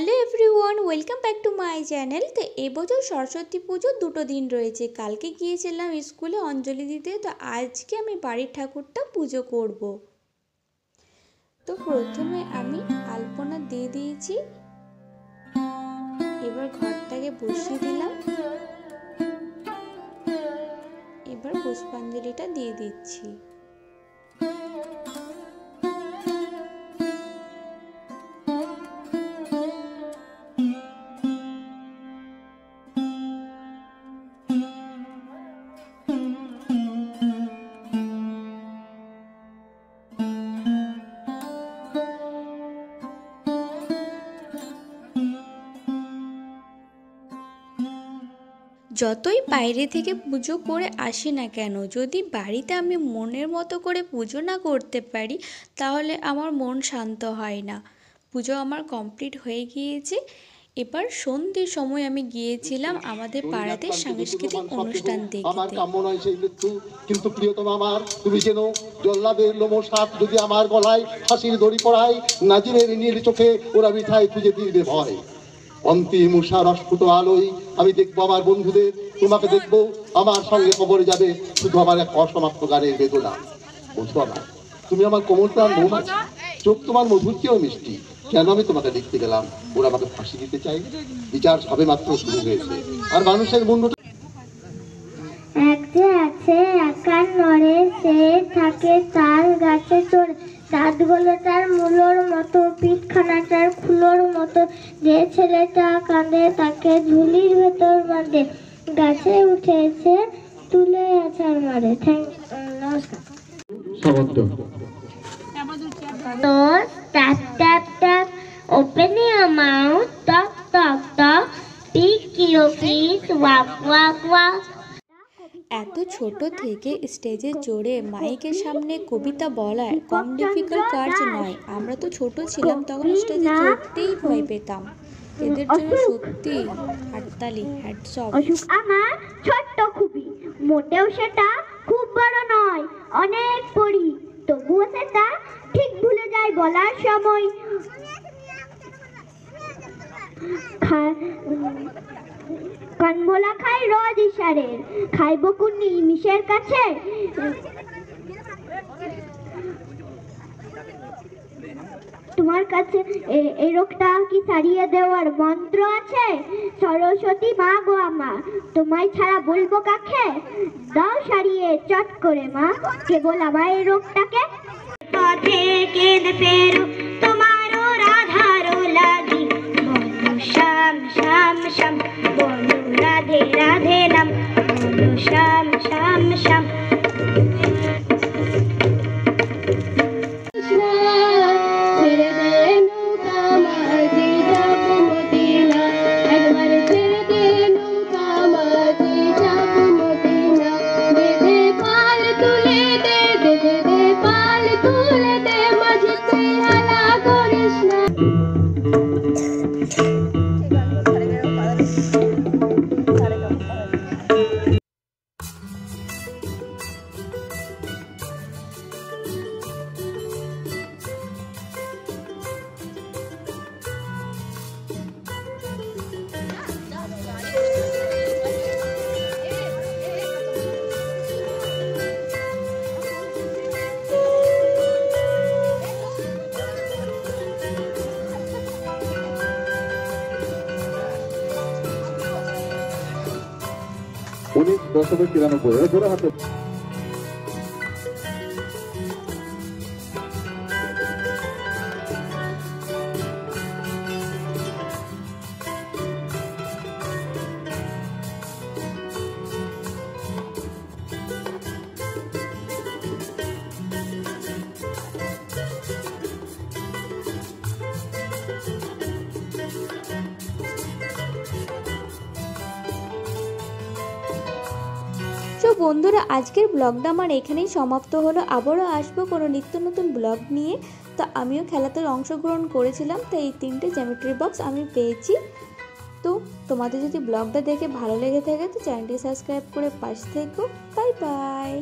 Hello everyone, welcome back to my channel. তো এবছর সরস্বতী পুজোর 2 দিন রয়েছে। কালকে গিয়েছিলাম স্কুলে অঞ্জলি দিতে, তো আজকে আমি বাড়ির ঠাকুরটা পুজো করব। তো প্রথমে আমি আলপনা দিয়ে দিয়েছি, এবার ঘরটাকে বসিয়ে দিলাম, এবার পুষ্পাঞ্জলিটা দিয়ে দিচ্ছি। যতই বাইরে থেকে পুজো করে আসি না কেন, যদি বাড়িতে আমি মনের মতো করে পুজো না করতে পারি তাহলে আমার মন শান্ত হয় না। পুজো আমার কমপ্লিট হয়ে গিয়েছে। এবার সন্ধ্যের সময় আমি গিয়েছিলাম আমাদের পাড়াতে সাংস্কৃতিক অনুষ্ঠান দেখতে। আমার কাম্য নয় সেই মৃত্যু, কিন্তু প্রিয়তম আমার, তুমি যেন জল্লাদের লোমশ হাত যদি আমার গলায় ফাঁসির দড়ি পড়ায়, নাজিরের নীল চোখে ওরা মিঠাই খুঁজে দিবে ভয়। অন্তিম উষার অস্ফুট আলোয় আমি দেখবো আমার বন্ধুদের, তোমাকে দেখবো, আমার সঙ্গে কবরে যাবে শুধু আমার এক অসমাপ্ত গানের বেদনা। বুঝবো আমার, তুমি আমার কোমলপ্রাণ মৌমাছি, চোখ তোমার মধুর চেয়েও মিষ্টি। কেন আমি তোমাকে দেখতে গেলাম? ওরা আমাকে ফাঁসি দিতে চাই। বিচার সবে মাত্র শুরু হয়েছে, আর মানুষের মুন্ডটা এক যে আছে একার নড়ে, সে থাকে তাল গাছে চড়ে। দাঁতগুলো তার মূলোর মতো, পিঠখানাটার খুলোর মতো। যে ছেলেটা কাঁদে তাকে ঝুলির ভেতর বাঁধে। গাছে উঠেছে তুলে আছাড় মারে। নমস্কার। তো tap tap tap, open your mouth, talk talk talk, pick your fish, walk walk walk. এত ছোট থেকে স্টেজে চড়ে মাইকের সামনে কবিতা বলা কম ডিফিকাল্ট কাজ নয়। আমরা তো ছোট ছিলাম তখন স্টেজে চড়তেই ভয় পেতাম। এদের জন্য সত্যি হাততালি, হ্যাটস অফ। অসুখ আমার ছোট্ট খুবই, মোটেও সেটা খুব বড় নয়, অনেক পড়ি, তবুও সেটা ঠিক ভুলে যায় বলার সময়। কানমোলা খাই রোজ ইশারের, খাইব কুন্নি মিশের কাছে। তোমার কাছে এই রোগটা কি সারিয়ে দেওয়ার মন্ত্র আছে? সরস্বতী মা গো আমা, তোমায় ছাড়া বলবো কাকে? দাও সারিয়ে চট করে মা, কেবল আমার এই রোগটাকে। পথে কেঁদে ফেরো তোমারও রাধারও লাগি, বলো শ্যাম শ্যাম শ্যাম, বলো রাধে রাধে নাম, বলো শ্যাম শ্যাম শ্যাম। উনি 1993 জোড়া হাতে তো বন্ধুরা, আজকের ব্লগটা আমার এখানেই সমাপ্ত হলো। আবারও আসবো কোনো নিত্য নতুন ব্লগ নিয়ে। তো আমিও খেলাতে অংশগ্রহণ করেছিলাম, তো এই 3টে জ্যামিট্রি বক্স আমি পেয়েছি। তো তোমাদের যদি ব্লগটা দেখে ভালো লেগে থাকে তো চ্যানেলটি সাবস্ক্রাইব করে পাশে থেকো। Bye bye.